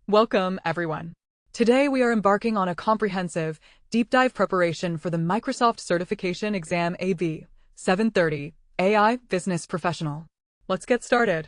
Welcome, everyone. Today we are embarking on a comprehensive, deep dive preparation for the Microsoft Certification Exam AB 730 AI Business Professional. Let's get started.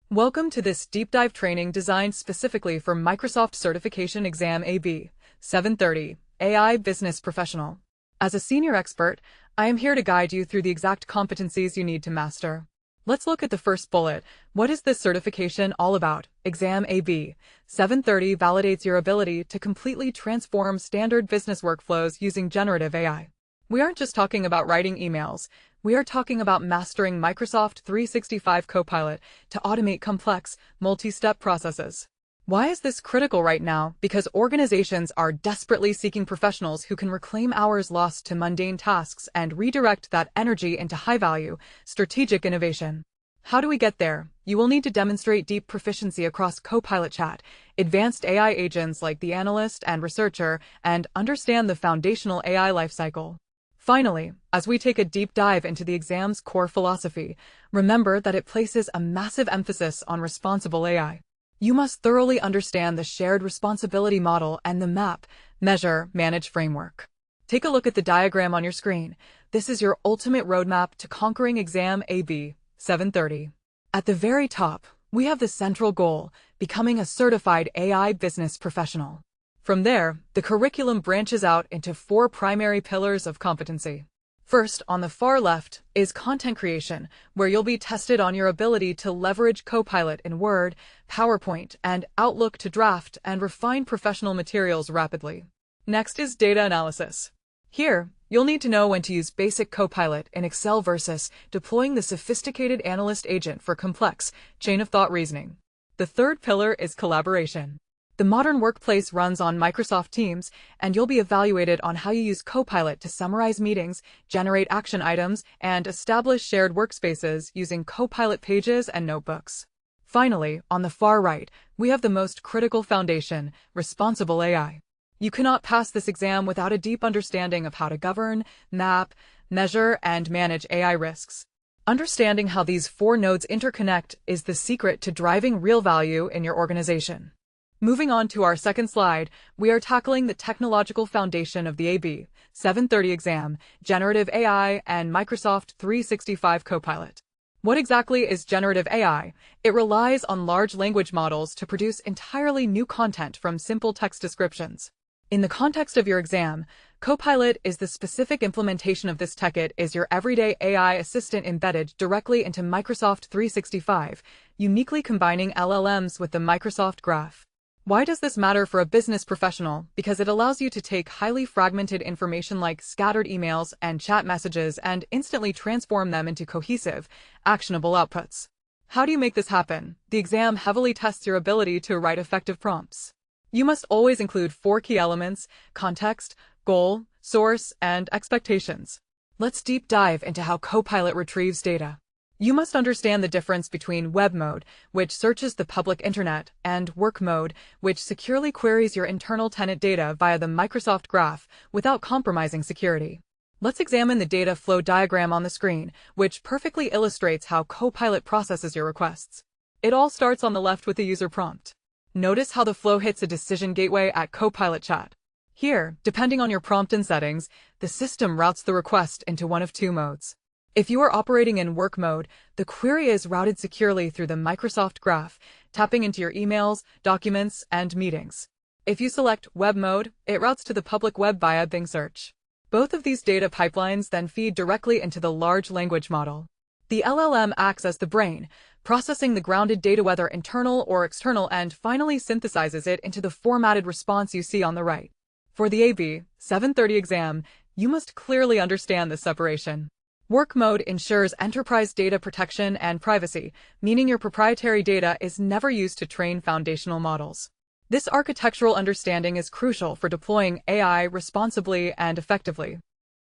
Welcome to this deep dive training designed specifically for Microsoft Certification Exam AB 730 AI Business Professional. As a senior expert, I am here to guide you through the exact competencies you need to master. Let's look at the first bullet. What is this certification all about? Exam AB 730 validates your ability to completely transform standard business workflows using generative AI. We aren't just talking about writing emails. We are talking about mastering Microsoft 365 Copilot to automate complex, multi-step processes. Why is this critical right now? Because organizations are desperately seeking professionals who can reclaim hours lost to mundane tasks and redirect that energy into high-value, strategic innovation. How do we get there? You will need to demonstrate deep proficiency across Copilot chat, advanced AI agents like the analyst and researcher, and understand the foundational AI lifecycle. Finally, as we take a deep dive into the exam's core philosophy, remember that it places a massive emphasis on responsible AI. You must thoroughly understand the shared responsibility model and the map, measure, manage framework. Take a look at the diagram on your screen. This is your ultimate roadmap to conquering Exam AB 730. At the very top, we have the central goal, becoming a certified AI business professional. From there, the curriculum branches out into 4 primary pillars of competency. First, on the far left, is content creation, where you'll be tested on your ability to leverage Copilot in Word, PowerPoint, and Outlook to draft and refine professional materials rapidly. Next is data analysis. Here, you'll need to know when to use basic Copilot in Excel versus deploying the sophisticated analyst agent for complex, chain-of-thought reasoning. The third pillar is collaboration. The modern workplace runs on Microsoft Teams, and you'll be evaluated on how you use Copilot to summarize meetings, generate action items, and establish shared workspaces using Copilot pages and notebooks. Finally, on the far right, we have the most critical foundation, responsible AI. You cannot pass this exam without a deep understanding of how to govern, map, measure, and manage AI risks. Understanding how these 4 nodes interconnect is the secret to driving real value in your organization. Moving on to our second slide, we are tackling the technological foundation of the AB 730 exam, generative AI and Microsoft 365 Copilot. What exactly is generative AI? It relies on large language models to produce entirely new content from simple text descriptions. In the context of your exam, Copilot is the specific implementation of this tech. It is your everyday AI assistant embedded directly into Microsoft 365, uniquely combining LLMs with the Microsoft Graph. Why does this matter for a business professional? Because it allows you to take highly fragmented information like scattered emails and chat messages and instantly transform them into cohesive, actionable outputs. How do you make this happen? The exam heavily tests your ability to write effective prompts. You must always include 4 key elements: context, goal, source, and expectations. Let's deep dive into how Copilot retrieves data. You must understand the difference between web mode, which searches the public internet, and work mode, which securely queries your internal tenant data via the Microsoft Graph without compromising security. Let's examine the data flow diagram on the screen, which perfectly illustrates how Copilot processes your requests. It all starts on the left with the user prompt. Notice how the flow hits a decision gateway at Copilot chat. Here, depending on your prompt and settings, the system routes the request into one of 2 modes. If you are operating in work mode, the query is routed securely through the Microsoft Graph, tapping into your emails, documents, and meetings. If you select web mode, it routes to the public web via Bing search. Both of these data pipelines then feed directly into the large language model. The LLM acts as the brain, processing the grounded data whether internal or external, and finally synthesizes it into the formatted response you see on the right. For the AB 730 exam, you must clearly understand this separation. Work mode ensures enterprise data protection and privacy, meaning your proprietary data is never used to train foundational models. This architectural understanding is crucial for deploying AI responsibly and effectively.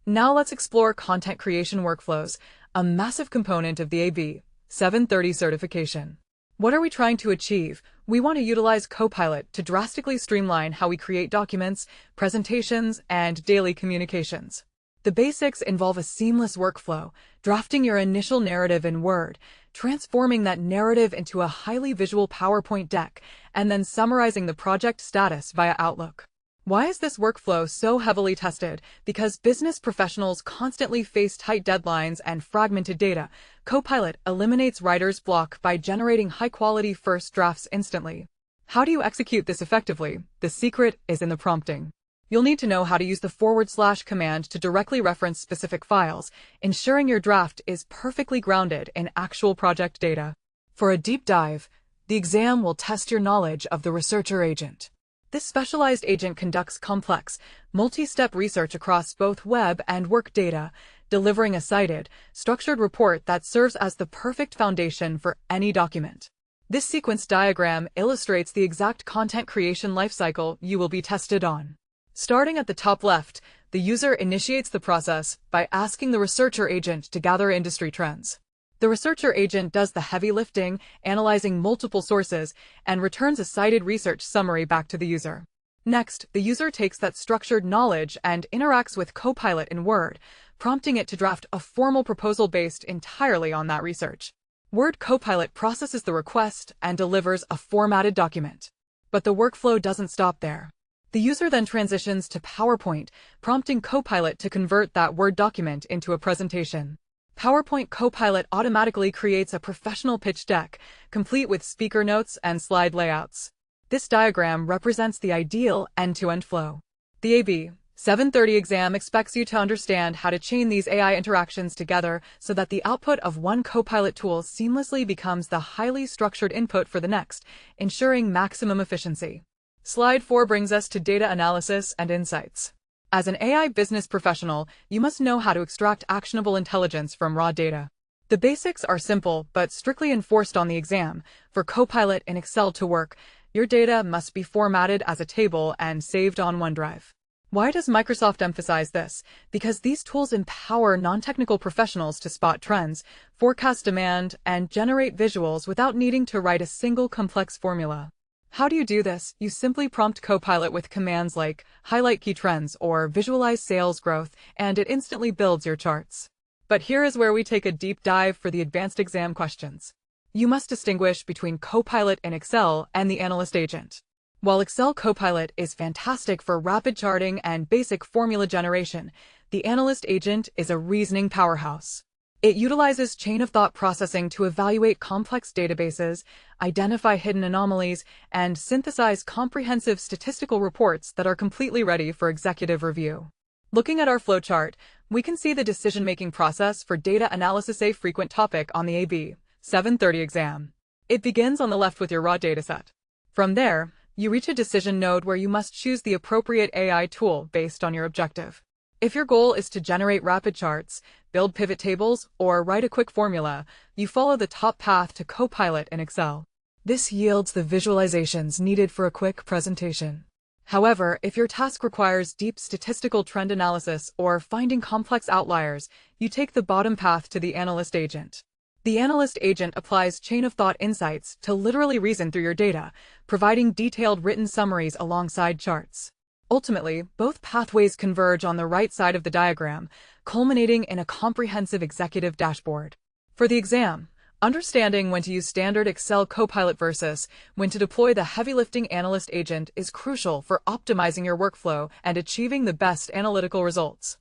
Now let's explore content creation workflows, a massive component of the AB 730 certification. What are we trying to achieve? We want to utilize Copilot to drastically streamline how we create documents, presentations, and daily communications. The basics involve a seamless workflow, drafting your initial narrative in Word, transforming that narrative into a highly visual PowerPoint deck, and then summarizing the project status via Outlook. Why is this workflow so heavily tested? Because business professionals constantly face tight deadlines and fragmented data. Copilot eliminates writer's block by generating high-quality first drafts instantly. How do you execute this effectively? The secret is in the prompting. You'll need to know how to use the / command to directly reference specific files, ensuring your draft is perfectly grounded in actual project data. For a deep dive, the exam will test your knowledge of the researcher agent. This specialized agent conducts complex, multi-step research across both web and work data, delivering a cited, structured report that serves as the perfect foundation for any document. This sequence diagram illustrates the exact content creation lifecycle you will be tested on. Starting at the top left, the user initiates the process by asking the researcher agent to gather industry trends. The researcher agent does the heavy lifting, analyzing multiple sources, and returns a cited research summary back to the user. Next, the user takes that structured knowledge and interacts with Copilot in Word, prompting it to draft a formal proposal based entirely on that research. Word Copilot processes the request and delivers a formatted document. But the workflow doesn't stop there. The user then transitions to PowerPoint, prompting Copilot to convert that Word document into a presentation. PowerPoint Copilot automatically creates a professional pitch deck, complete with speaker notes and slide layouts. This diagram represents the ideal end-to-end flow. The AB 730 exam expects you to understand how to chain these AI interactions together so that the output of one Copilot tool seamlessly becomes the highly structured input for the next, ensuring maximum efficiency. Slide 4 brings us to data analysis and insights. As an AI business professional, you must know how to extract actionable intelligence from raw data. The basics are simple but strictly enforced on the exam. For Copilot in Excel to work, your data must be formatted as a table and saved on OneDrive. Why does Microsoft emphasize this? Because these tools empower non-technical professionals to spot trends, forecast demand, and generate visuals without needing to write a single complex formula. How do you do this? You simply prompt Copilot with commands like highlight key trends or visualize sales growth, and it instantly builds your charts. But here is where we take a deep dive for the advanced exam questions. You must distinguish between Copilot in Excel and the analyst agent. While Excel Copilot is fantastic for rapid charting and basic formula generation, the analyst agent is a reasoning powerhouse. It utilizes chain-of-thought processing to evaluate complex databases, identify hidden anomalies, and synthesize comprehensive statistical reports that are completely ready for executive review. Looking at our flowchart, we can see the decision-making process for data analysis, a frequent topic on the AB 730 exam. It begins on the left with your raw dataset. From there, you reach a decision node where you must choose the appropriate AI tool based on your objective. If your goal is to generate rapid charts, build pivot tables, or write a quick formula, you follow the top path to Copilot in Excel. This yields the visualizations needed for a quick presentation. However, if your task requires deep statistical trend analysis or finding complex outliers, you take the bottom path to the analyst agent. The analyst agent applies chain-of-thought insights to literally reason through your data, providing detailed written summaries alongside charts. Ultimately, both pathways converge on the right side of the diagram, culminating in a comprehensive executive dashboard. For the exam, understanding when to use standard Excel Copilot versus when to deploy the heavy-lifting analyst agent is crucial for optimizing your workflow and achieving the best analytical results.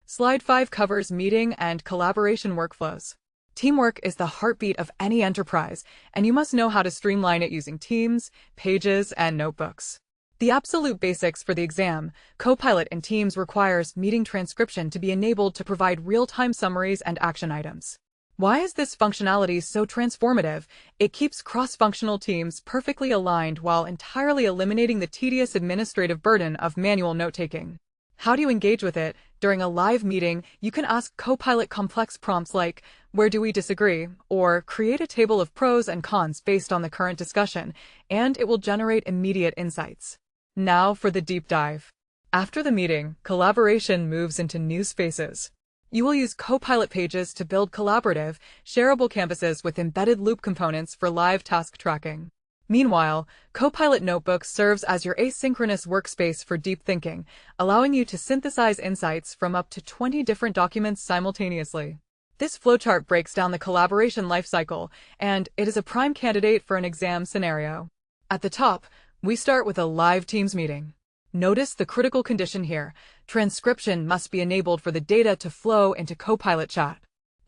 Slide 5 covers meeting and collaboration workflows. Teamwork is the heartbeat of any enterprise, and you must know how to streamline it using Teams, Pages, and notebooks. The absolute basics for the exam, Copilot in Teams requires meeting transcription to be enabled to provide real-time summaries and action items. Why is this functionality so transformative? It keeps cross-functional teams perfectly aligned while entirely eliminating the tedious administrative burden of manual note-taking. How do you engage with it? During a live meeting, you can ask Copilot complex prompts like, "Where do we disagree?" or "Create a table of pros and cons based on the current discussion," and it will generate immediate insights. Now for the deep dive. After the meeting, collaboration moves into new spaces. You will use Copilot Pages to build collaborative, shareable canvases with embedded loop components for live task tracking. Meanwhile, Copilot Notebook serves as your asynchronous workspace for deep thinking, allowing you to synthesize insights from up to 20 different documents simultaneously. This flowchart breaks down the collaboration lifecycle, and it is a prime candidate for an exam scenario. At the top, we start with a live Teams meeting. Notice the critical condition here. Transcription must be enabled for the data to flow into Copilot chat.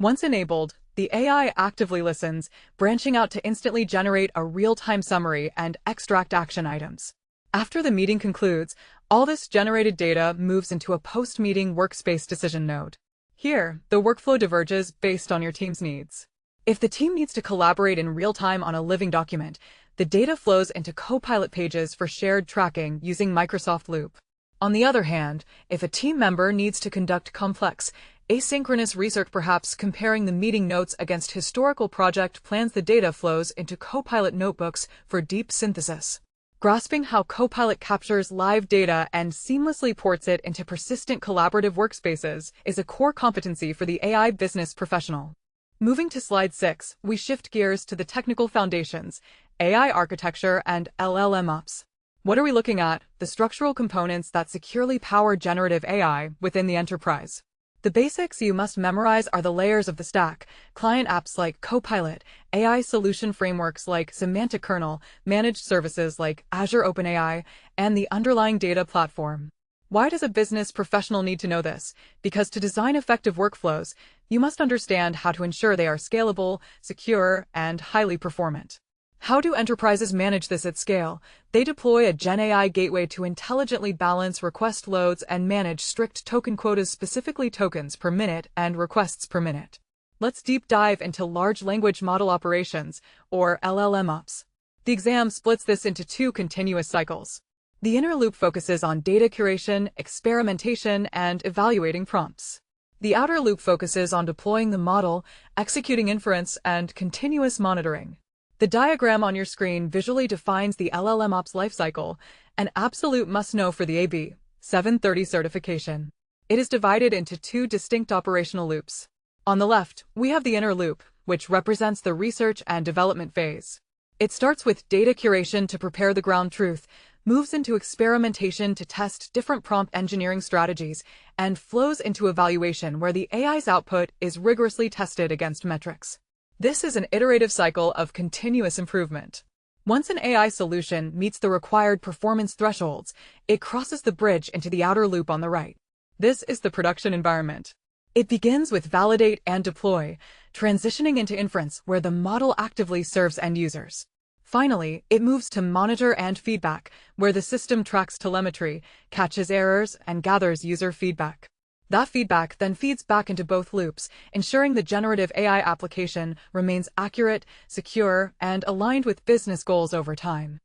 Once enabled, the AI actively listens, branching out to instantly generate a real-time summary and extract action items. After the meeting concludes, all this generated data moves into a post-meeting workspace decision node. Here, the workflow diverges based on your team's needs. If the team needs to collaborate in real time on a living document, the data flows into Copilot pages for shared tracking using Microsoft Loop. On the other hand, if a team member needs to conduct complex, asynchronous research, perhaps comparing the meeting notes against historical project plans, the data flows into Copilot notebooks for deep synthesis. Grasping how Copilot captures live data and seamlessly ports it into persistent collaborative workspaces is a core competency for the AI business professional. Moving to slide 6, we shift gears to the technical foundations, AI architecture and LLM ops. What are we looking at? The structural components that securely power generative AI within the enterprise. The basics you must memorize are the layers of the stack: client apps like Copilot, AI solution frameworks like Semantic Kernel, managed services like Azure OpenAI, and the underlying data platform. Why does a business professional need to know this? Because to design effective workflows, you must understand how to ensure they are scalable, secure, and highly performant. How do enterprises manage this at scale? They deploy a GenAI gateway to intelligently balance request loads and manage strict token quotas, specifically tokens per minute and requests per minute. Let's deep dive into large language model operations, or LLM ops. The exam splits this into two continuous cycles. The inner loop focuses on data curation, experimentation, and evaluating prompts. The outer loop focuses on deploying the model, executing inference, and continuous monitoring. The diagram on your screen visually defines the LLM ops lifecycle, an absolute must-know for the AB 730 certification. It is divided into two distinct operational loops. On the left, we have the inner loop, which represents the research and development phase. It starts with data curation to prepare the ground truth, moves into experimentation to test different prompt engineering strategies, and flows into evaluation, where the AI's output is rigorously tested against metrics. This is an iterative cycle of continuous improvement. Once an AI solution meets the required performance thresholds, it crosses the bridge into the outer loop on the right. This is the production environment. It begins with validate and deploy, transitioning into inference, where the model actively serves end users. Finally, it moves to monitor and feedback, where the system tracks telemetry, catches errors, and gathers user feedback. That feedback then feeds back into both loops, ensuring the generative AI application remains accurate, secure, and aligned with business goals over time.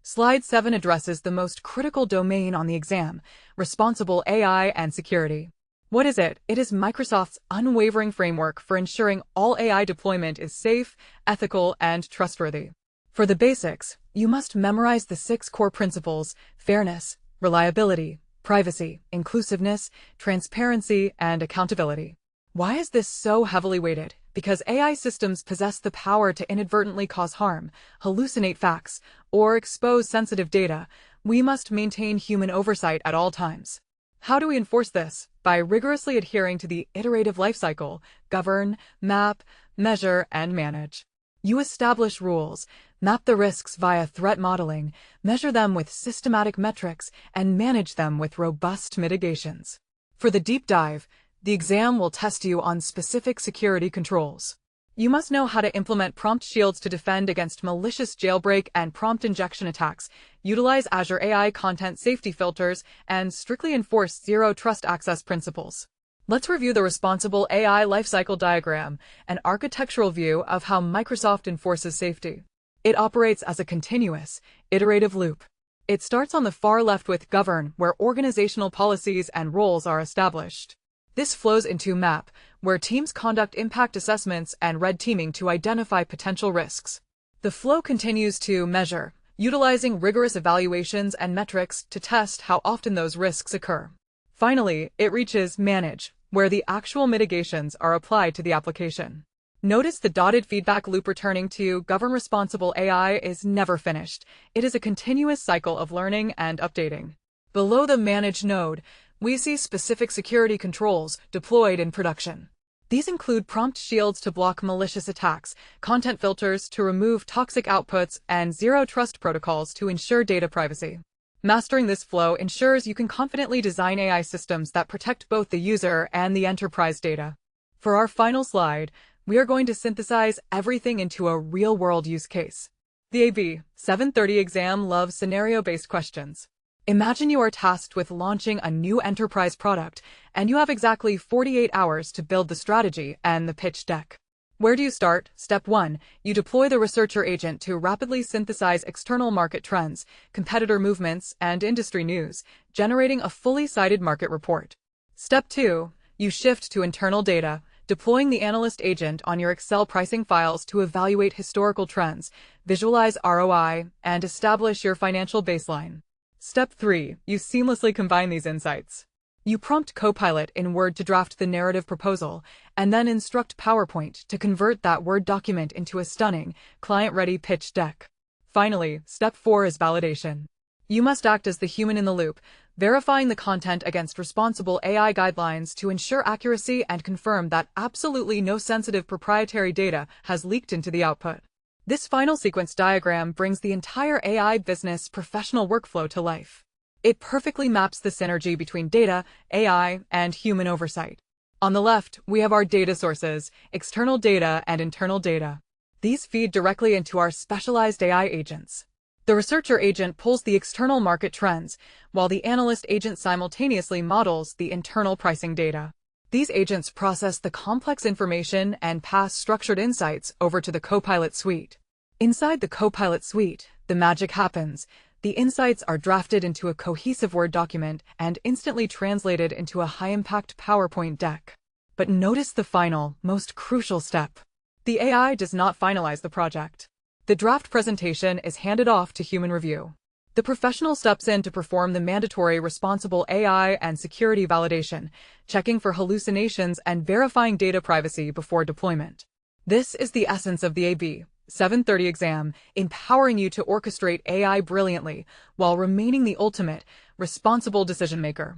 Slide 7 addresses the most critical domain on the exam: responsible AI and security. What is it? It is Microsoft's unwavering framework for ensuring all AI deployment is safe, ethical, and trustworthy. For the basics, you must memorize the 6 core principles: fairness, reliability, privacy, inclusiveness, transparency, and accountability. Why is this so heavily weighted? Because AI systems possess the power to inadvertently cause harm, hallucinate facts, or expose sensitive data. We must maintain human oversight at all times. How do we enforce this? By rigorously adhering to the iterative lifecycle: govern, map, measure, and manage. You establish rules, map the risks via threat modeling, measure them with systematic metrics, and manage them with robust mitigations. For the deep dive, the exam will test you on specific security controls. You must know how to implement prompt shields to defend against malicious jailbreak and prompt injection attacks, utilize Azure AI content safety filters, and strictly enforce zero trust access principles. Let's review the responsible AI lifecycle diagram, an architectural view of how Microsoft enforces safety. It operates as a continuous, iterative loop. It starts on the far left with govern, where organizational policies and roles are established. This flows into map, where teams conduct impact assessments, and red teaming to identify potential risks. The flow continues to measure, utilizing rigorous evaluations and metrics to test how often those risks occur. Finally, it reaches manage, where the actual mitigations are applied to the application. Notice the dotted feedback loop returning to govern responsible AI is never finished. It is a continuous cycle of learning and updating. Below the Manage node, we see specific security controls deployed in production. These include prompt shields to block malicious attacks, content filters to remove toxic outputs, and zero-trust protocols to ensure data privacy. Mastering this flow ensures you can confidently design AI systems that protect both the user and the enterprise data. For our final slide, we are going to synthesize everything into a real-world use case. The AB 730 exam loves scenario-based questions. Imagine you are tasked with launching a new enterprise product, and you have exactly 48 hours to build the strategy and the pitch deck. Where do you start? Step 1. You deploy the researcher agent to rapidly synthesize external market trends, competitor movements, and industry news, generating a fully cited market report. Step 2. You shift to internal data, deploying the analyst agent on your Excel pricing files to evaluate historical trends, visualize ROI, and establish your financial baseline. Step 3. You seamlessly combine these insights. You prompt Copilot in Word to draft the narrative proposal, and then instruct PowerPoint to convert that Word document into a stunning, client-ready pitch deck. Finally, Step 4 is validation. You must act as the human in the loop, verifying the content against responsible AI guidelines to ensure accuracy and confirm that absolutely no sensitive proprietary data has leaked into the output. This final sequence diagram brings the entire AI business professional workflow to life. It perfectly maps the synergy between data, AI, and human oversight. On the left, we have our data sources, external data and internal data. These feed directly into our specialized AI agents. The researcher agent pulls the external market trends, while the analyst agent simultaneously models the internal pricing data. These agents process the complex information and pass structured insights over to the Copilot suite. Inside the Copilot suite, the magic happens. The insights are drafted into a cohesive Word document and instantly translated into a high-impact PowerPoint deck. But notice the final, most crucial step. The AI does not finalize the project. The draft presentation is handed off to human review. The professional steps in to perform the mandatory responsible AI and security validation, checking for hallucinations and verifying data privacy before deployment. This is the essence of the AB 730 exam, empowering you to orchestrate AI brilliantly while remaining the ultimate, responsible decision maker.